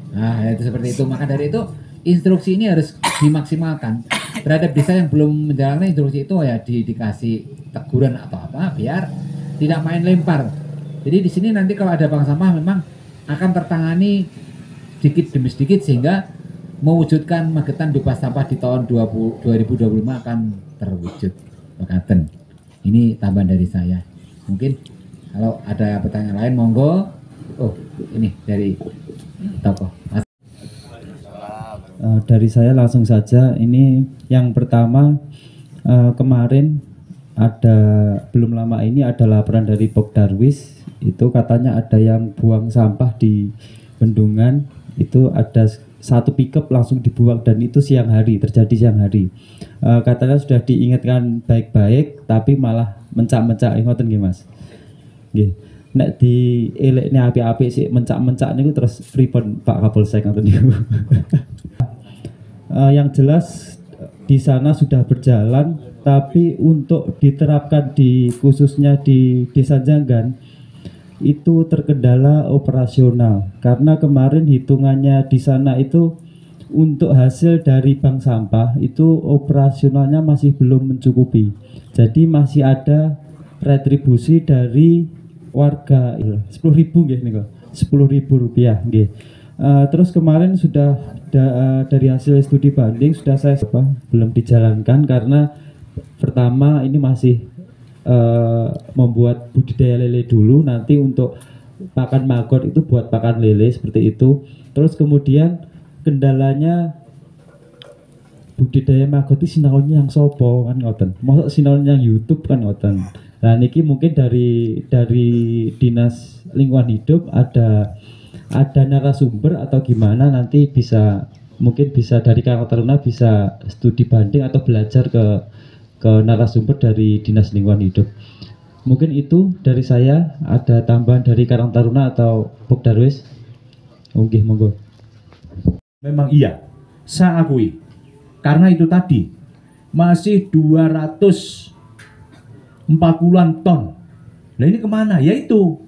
Nah, itu seperti itu. Maka dari itu instruksi ini harus dimaksimalkan terhadap desa yang belum menjalankan instruksi itu ya dikasih teguran atau apa biar tidak main lempar. Jadi di sini nanti kalau ada bank sampah memang akan tertangani sedikit demi sedikit sehingga mewujudkan Magetan bebas sampah di tahun 2025 akan terwujud. Magetan. Ini tambahan dari saya. Mungkin kalau ada pertanyaan lain monggo. Oh, ini dari tokoh. Dari saya langsung saja. Ini yang pertama, kemarin belum lama ini ada laporan dari Pok Darwis, itu katanya ada yang buang sampah di bendungan, itu ada 1 pickup langsung dibuang dan itu terjadi siang hari. Katanya sudah diingatkan baik-baik tapi malah mencak-mencak ngoten nggih Mas. Nggih. Nek di elekne apik-apik sik mencak-mencak niku terus pripun Pak Kapolsek ngoten niku. Yang jelas di sana sudah berjalan, tapi untuk diterapkan di khususnya di Desa Janggan itu terkendala operasional karena kemarin hitungannya di sana itu untuk hasil dari bank sampah itu operasionalnya masih belum mencukupi. Jadi masih ada retribusi dari warga 10.000 nggih niku. 10.000 rupiah nggih. Terus kemarin sudah dari hasil studi banding sudah saya belum dijalankan karena pertama ini masih membuat budidaya lele dulu, nanti untuk pakan maggot itu buat pakan lele seperti itu. Terus kemudian kendalanya budidaya maggot itu sinaunya yang sopo kan ngoten. Masuk sinaunya yang YouTube kan ngoten. Nah niki mungkin dari Dinas Lingkungan Hidup ada narasumber atau gimana nanti mungkin bisa dari Karang Taruna bisa studi banding atau belajar ke narasumber dari Dinas Lingkungan Hidup. Mungkin itu dari saya. Ada tambahan dari Karang Taruna atau Pok Darwis? Nggih, monggo. Memang iya, saya akui. Karena itu tadi masih 240-an ton. Nah ini kemana? Yaitu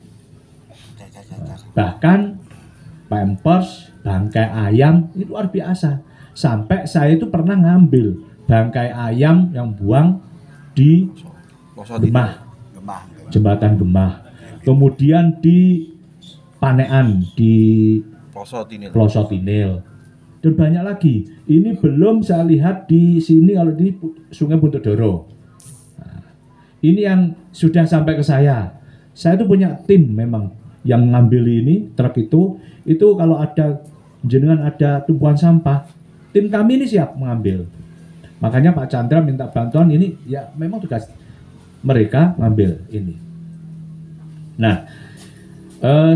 bahkan pampers, bangkai ayam itu luar biasa. Sampai saya itu pernah ngambil bangkai ayam yang buang di Gemah, jembatan Gemah. Kemudian di Panean, di Plosotinil. Dan banyak lagi. Ini belum saya lihat di sini kalau di Sungai Buntudoro. Nah, ini yang sudah sampai ke saya. Saya itu punya tim memang yang ngambil ini truk itu kalau ada jenengan ada tumpuan sampah, tim kami ini siap mengambil. Makanya Pak Chandra minta bantuan ini, ya memang tugas mereka ngambil ini. Nah,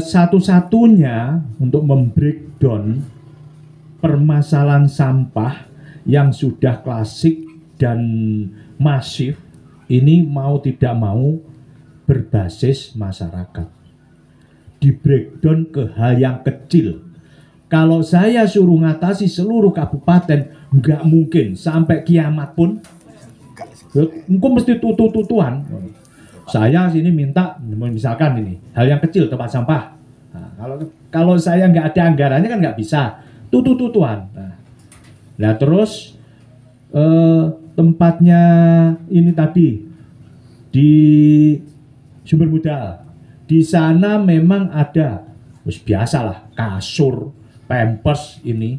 satu-satunya untuk membreakdown permasalahan sampah yang sudah klasik dan masif ini mau tidak mau berbasis masyarakat. Di breakdown ke hal yang kecil. Kalau saya suruh ngatasi seluruh kabupaten, nggak mungkin sampai kiamat pun. Engkau mesti tutuan. Saya sini minta, misalkan ini hal yang kecil tempat sampah. Nah, kalau saya nggak ada anggarannya kan nggak bisa tutuan. Nah terus tempatnya ini tadi di Sumber Budal. Di sana memang ada, biasalah kasur, pampers ini,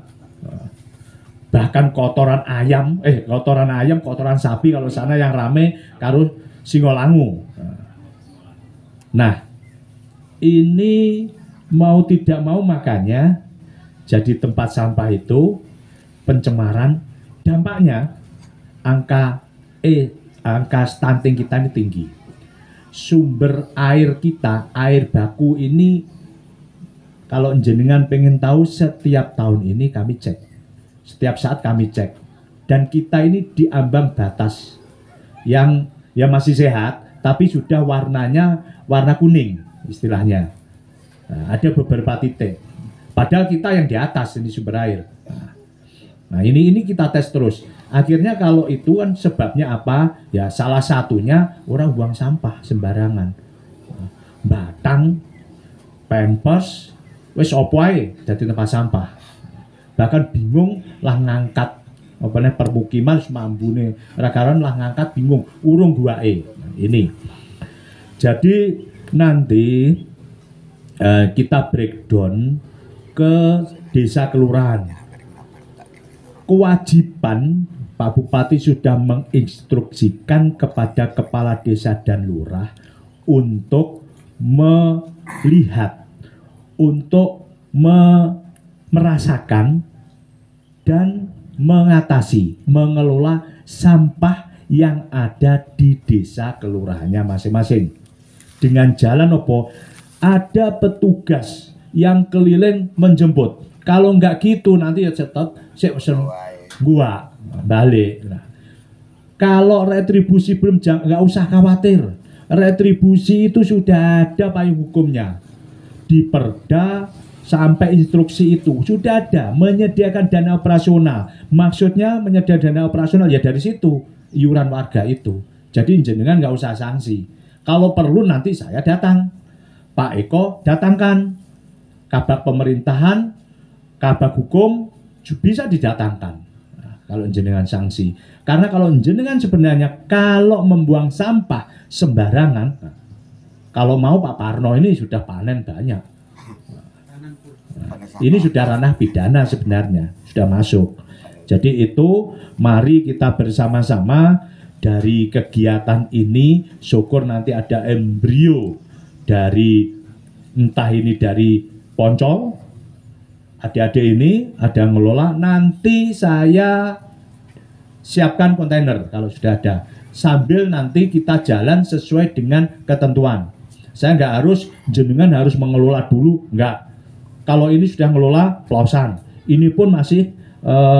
bahkan kotoran ayam, kotoran sapi kalau sana yang rame karo Singolangu. Nah, ini mau tidak mau makanya jadi tempat sampah itu pencemaran, dampaknya angka stunting kita ini tinggi. Sumber air kita, air baku ini kalau jenengan pengen tahu setiap tahun ini kami cek. Setiap saat kami cek. Dan kita ini di ambang batas yang ya masih sehat, tapi sudah warnanya warna kuning istilahnya. Nah, ada beberapa titik. Padahal kita yang di atas ini sumber air. Nah ini kita tes terus. Akhirnya kalau itu kan sebabnya apa? Ya salah satunya orang buang sampah sembarangan. Batang, pampers, wis opo ae dadi tempat sampah. Bahkan bingung lah ngangkat permukiman semambune rakaran lah ngangkat bingung urung 2E. Nah, ini. Jadi nanti kita breakdown ke desa kelurahan. Kewajiban Pak Bupati sudah menginstruksikan kepada kepala desa dan lurah untuk melihat, untuk merasakan dan mengatasi, mengelola sampah yang ada di desa kelurahannya masing-masing. Dengan jalan opo, ada petugas yang keliling menjemput. Kalau enggak gitu nanti ya cetot saya pesen gua balik. Nah, kalau retribusi belum enggak usah khawatir. retribusi itu sudah ada payung hukumnya di Perda sampai instruksi itu sudah ada, menyediakan dana operasional. Maksudnya menyediakan dana operasional ya dari situ iuran warga itu. Jadi jenengan nggak usah sanksi. Kalau perlu nanti saya datang, Pak Eko datangkan, kabak pemerintahan, kabak hukum bisa didatangkan. Nah, kalau jenengan sanksi, karena kalau jenengan sebenarnya kalau membuang sampah sembarangan, nah, kalau mau Pak Parno ini sudah panen banyak. Ini sudah ranah pidana sebenarnya, sudah masuk. Jadi itu mari kita bersama-sama dari kegiatan ini, syukur nanti ada embrio dari entah ini dari Poncol, adik-adik ini ada yang ngelola, nanti saya siapkan kontainer kalau sudah ada. Sambil nanti kita jalan sesuai dengan ketentuan. Saya nggak harus, jenengan harus mengelola dulu, nggak. Kalau ini sudah ngelola pelausan, ini pun masih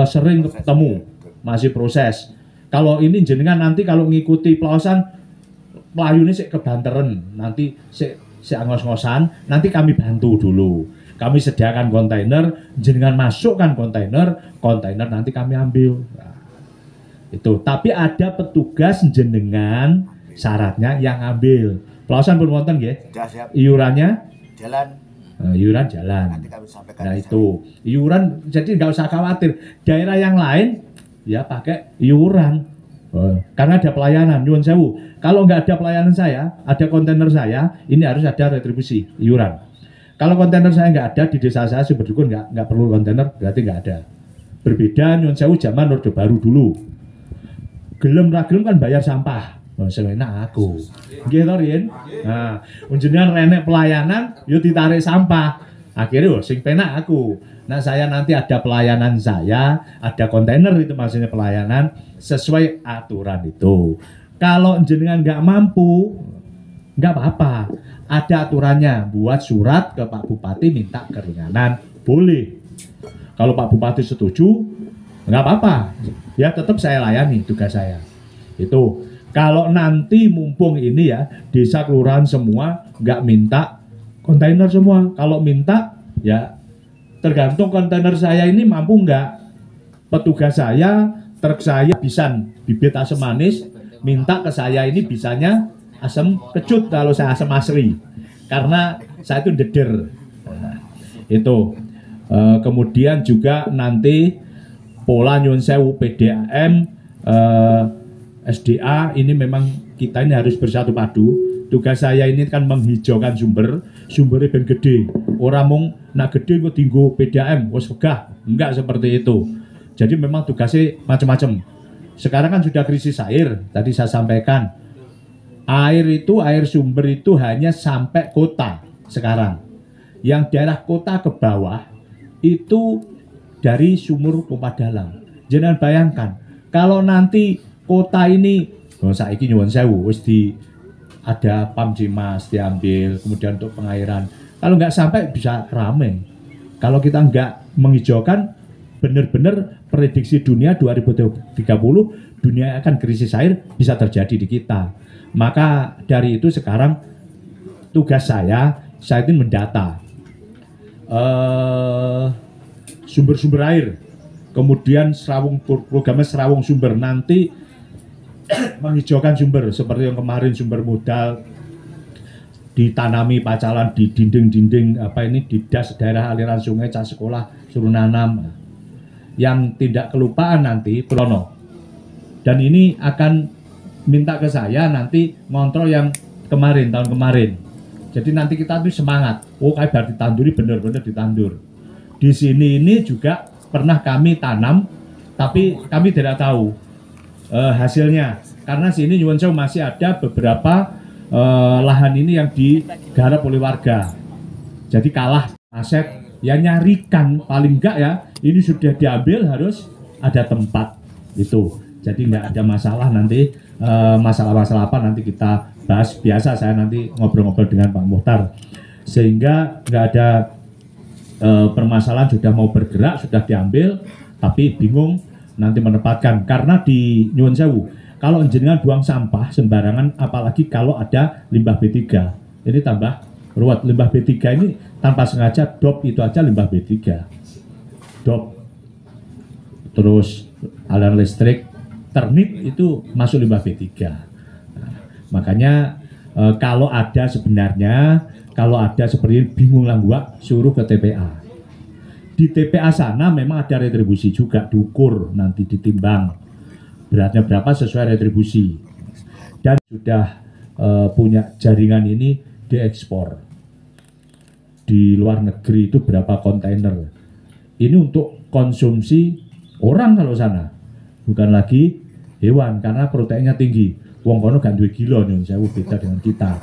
sering ketemu, masih proses. Kalau ini jenengan nanti kalau ngikuti pelausan, pelayu ini sih kebanteren, nanti si angos-ngosan, nanti kami bantu dulu. Kami sediakan kontainer, jenengan masukkan kontainer nanti kami ambil. Nah, itu. Tapi ada petugas jenengan syaratnya yang ambil. Pelausan pun wonten nggih. Iurannya jalan. Iuran jalan. Nanti kami sampaikan. Nah itu iuran, jadi nggak usah khawatir. Daerah yang lain ya pakai iuran, karena ada pelayanan. Nyuwun sewu. Kalau nggak ada pelayanan saya, ada kontainer saya, ini harus ada retribusi iuran. Kalau kontainer saya nggak ada di desa saya Sumberdukun nggak perlu kontainer, berarti nggak ada. Berbeda nyuwun sewu zaman Orde Baru dulu. Gelem ra gelem kan bayar sampah. Sebenarnya aku, gitu Rin. Nah, unjungan renek pelayanan, yuk ditarik sampah. Akhirnya, sing penak aku. Nah, saya nanti ada pelayanan saya, ada kontainer itu maksudnya pelayanan sesuai aturan itu. Kalau jenengan nggak mampu, nggak apa-apa. Ada aturannya. Buat surat ke Pak Bupati minta keringanan, boleh. Kalau Pak Bupati setuju, nggak apa-apa. Ya tetap saya layani tugas saya. Itu. Kalau nanti mumpung ini ya desa kelurahan semua nggak minta kontainer semua. Kalau minta ya tergantung kontainer saya ini mampu nggak. Petugas saya, truk saya bisa bibit asam manis, minta ke saya ini bisanya asam kecut kalau saya asam asli. Karena saya itu deder. Nah, itu. Kemudian juga nanti pola nyuwun sewu PDAM, SDA ini memang kita ini harus bersatu padu. Tugas saya ini kan menghijaukan sumbernya ben gede. Orang mung nak gede kok tinggu PDAM, wes wegah. Enggak seperti itu. Jadi memang tugasnya macam-macam. Sekarang kan sudah krisis air. Tadi saya sampaikan, air sumber itu hanya sampai kota sekarang. Yang daerah kota ke bawah itu dari sumur pompa dalam. Jangan bayangkan kalau nanti kota ini, saiki nyuwun sewu, wis ada pam cimas diambil, kemudian untuk pengairan. Kalau nggak sampai bisa ramai. Kalau kita nggak menghijaukan, benar-benar prediksi dunia 2030, dunia akan krisis air bisa terjadi di kita. Maka dari itu sekarang tugas saya ini mendata sumber-sumber air, kemudian programnya serawung sumber nanti menghijaukan sumber seperti yang kemarin sumber modal ditanami pacalan di dinding-dinding di das daerah aliran sungai cas sekolah suruh nanam. Yang tidak kelupaan nanti Prono, dan ini akan minta ke saya nanti ngontrol yang kemarin tahun kemarin. Jadi nanti kita tuh semangat, kayak baru ditanduri benar-benar ditandur. Di sini ini juga pernah kami tanam tapi kami tidak tahu hasilnya, karena sini nyuwun sewu masih ada beberapa lahan ini yang digarap oleh warga. Jadi kalah aset ya, nyarikan paling enggak ya ini sudah diambil harus ada tempat itu. Jadi nggak ada masalah nanti, masalah-masalah apa nanti kita bahas. Biasa saya nanti ngobrol-ngobrol dengan Pak Muhtar sehingga nggak ada permasalahan. Sudah mau bergerak, sudah diambil tapi bingung nanti menempatkan, karena di nyuwun sewu kalau jenengan buang sampah sembarangan, apalagi kalau ada limbah B3, ini tambah ruwet. Limbah B3 ini tanpa sengaja dop itu aja limbah B3, dop, terus aliran listrik, ternit itu masuk limbah B3. Nah, makanya kalau ada sebenarnya, kalau ada seperti ini, bingung lah gua, suruh ke TPA. Di TPA sana memang ada retribusi juga, diukur nanti, ditimbang beratnya berapa sesuai retribusi, dan sudah punya jaringan ini diekspor di luar negeri itu berapa kontainer. Ini untuk konsumsi orang kalau sana, bukan lagi hewan karena proteinnya tinggi. Wong kono gak duwe gila nyun sewu, beda dengan kita.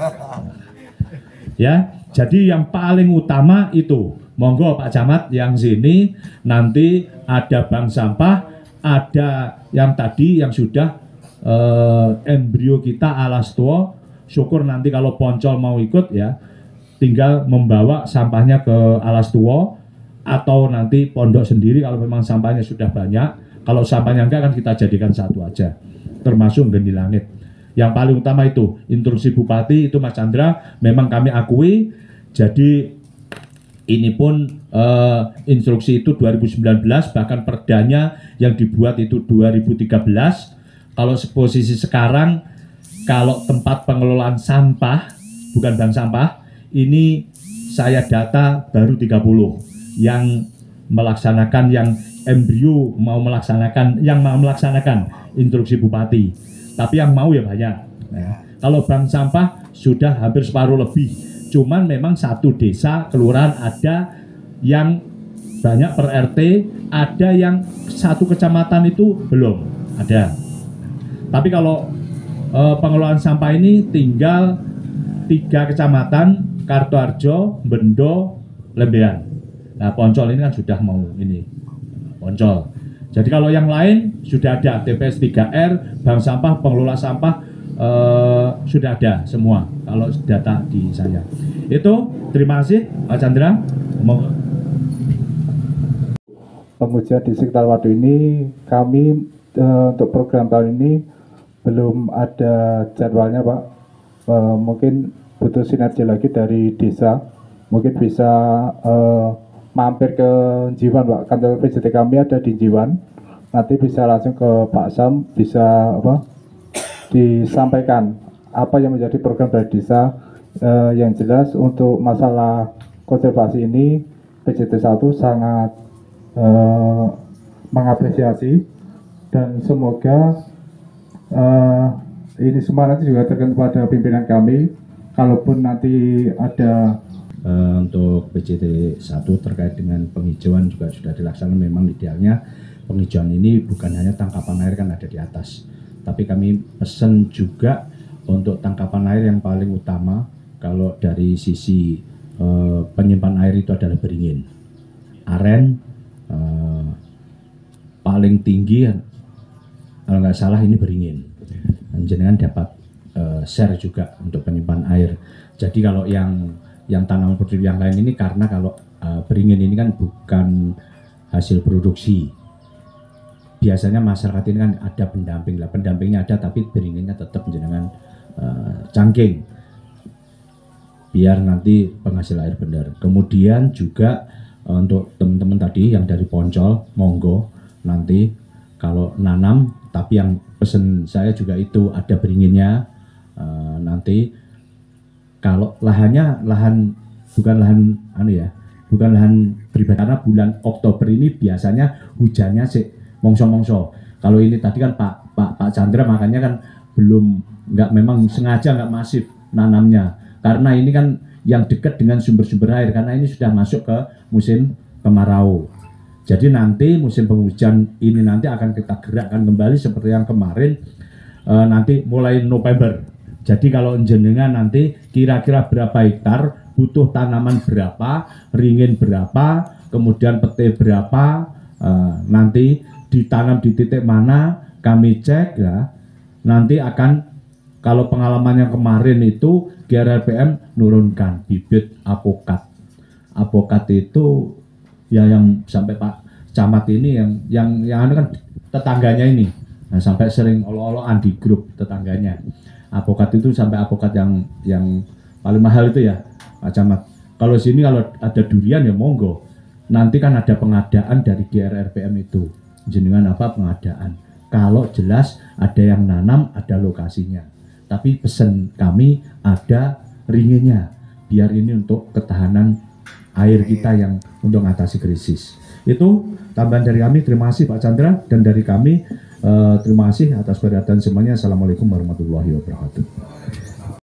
Ya, jadi yang paling utama itu, monggo Pak Camat yang sini nanti ada bank sampah, ada yang tadi yang sudah embrio kita Alastuo. Syukur nanti kalau Poncol mau ikut ya, tinggal membawa sampahnya ke Alastuo atau nanti pondok sendiri kalau memang sampahnya sudah banyak. Kalau sampahnya enggak kan kita jadikan satu aja, termasuk Geni Langit. Yang paling utama itu instruksi Bupati itu Mas Chandra memang kami akui. Jadi ini pun instruksi itu 2019, bahkan perdanya yang dibuat itu 2013. Kalau posisi sekarang, kalau tempat pengelolaan sampah, bukan bank sampah, ini saya data baru 30 yang melaksanakan, yang embrio mau melaksanakan, yang mau melaksanakan instruksi Bupati. Tapi yang mau ya banyak. Nah, kalau bank sampah sudah hampir separuh lebih. Cuman memang satu desa, kelurahan ada yang banyak per RT, ada yang satu kecamatan itu belum ada. Tapi kalau pengelolaan sampah ini tinggal 3 kecamatan, Kartoarjo, Bendo, Lembean. Nah, Poncol ini kan sudah mau ini, Poncol. Jadi kalau yang lain sudah ada TPS 3R, bank sampah, pengelola sampah sudah ada semua kalau data di saya. Itu terima kasih Pak Chandra. Pengujian di sekitar waduk ini kami untuk program tahun ini belum ada jadwalnya Pak. Mungkin butuh sinergi lagi dari desa. Mungkin bisa mampir ke Jiwan Pak. Kantor PJT kami ada di Jiwan. Nanti bisa langsung ke Pak Sam, bisa disampaikan apa yang menjadi program dari desa. Yang jelas untuk masalah konservasi ini PJT 1 sangat mengapresiasi, dan semoga ini semua nanti juga tergantung pada pimpinan kami. Kalaupun nanti ada untuk PJT 1 terkait dengan penghijauan juga sudah dilaksanakan. Memang idealnya penghijauan ini bukan hanya tangkapan air kan ada di atas, tapi kami pesan juga untuk tangkapan air yang paling utama. Kalau dari sisi penyimpan air itu adalah beringin, aren paling tinggi kalau nggak salah ini beringin. Jenengan dapat share juga untuk penyimpan air. Jadi kalau yang tanaman produktif yang lain ini, karena kalau beringin ini kan bukan hasil produksi, biasanya masyarakat ini kan ada pendamping lah, pendampingnya ada tapi beringinnya tetap jenengan cangking biar nanti penghasil air benar. Kemudian juga untuk teman-teman tadi yang dari Poncol, monggo nanti kalau nanam, tapi yang pesen saya juga itu ada beringinnya. Nanti kalau lahannya bukan lahan pribadi, karena bulan Oktober ini biasanya hujannya sih mongso-mongso. Kalau ini tadi kan Pak Chandra makanya kan memang sengaja nggak masif nanamnya, karena ini kan yang dekat dengan sumber-sumber air, karena ini sudah masuk ke musim kemarau. Jadi nanti musim penghujan ini nanti akan kita gerakkan kembali seperti yang kemarin, nanti mulai November. Jadi kalau jenengan nanti kira-kira berapa hektar, butuh tanaman berapa, ringin berapa, kemudian pete berapa, nanti ditanam di titik mana, kami cek ya. Nanti akan, kalau pengalaman yang kemarin itu GRLPM nurunkan bibit apokat. Apokat itu ya yang sampai Pak Camat ini yang kan tetangganya ini Nah, sampai sering olo-oloan di grup tetangganya. Apokat itu sampai apokat yang paling mahal itu ya, Pak Camat. Kalau sini kalau ada durian ya monggo. Nanti kan ada pengadaan dari DRRPM itu. Jenengan apa pengadaan? Kalau jelas ada yang nanam, ada lokasinya. Tapi pesan kami ada ringinnya. Biar ini untuk ketahanan air kita yang untuk mengatasi krisis. Itu tambahan dari kami. Terima kasih Pak Chandra, dan dari kami terima kasih atas perhatian semuanya. Assalamualaikum warahmatullahi wabarakatuh.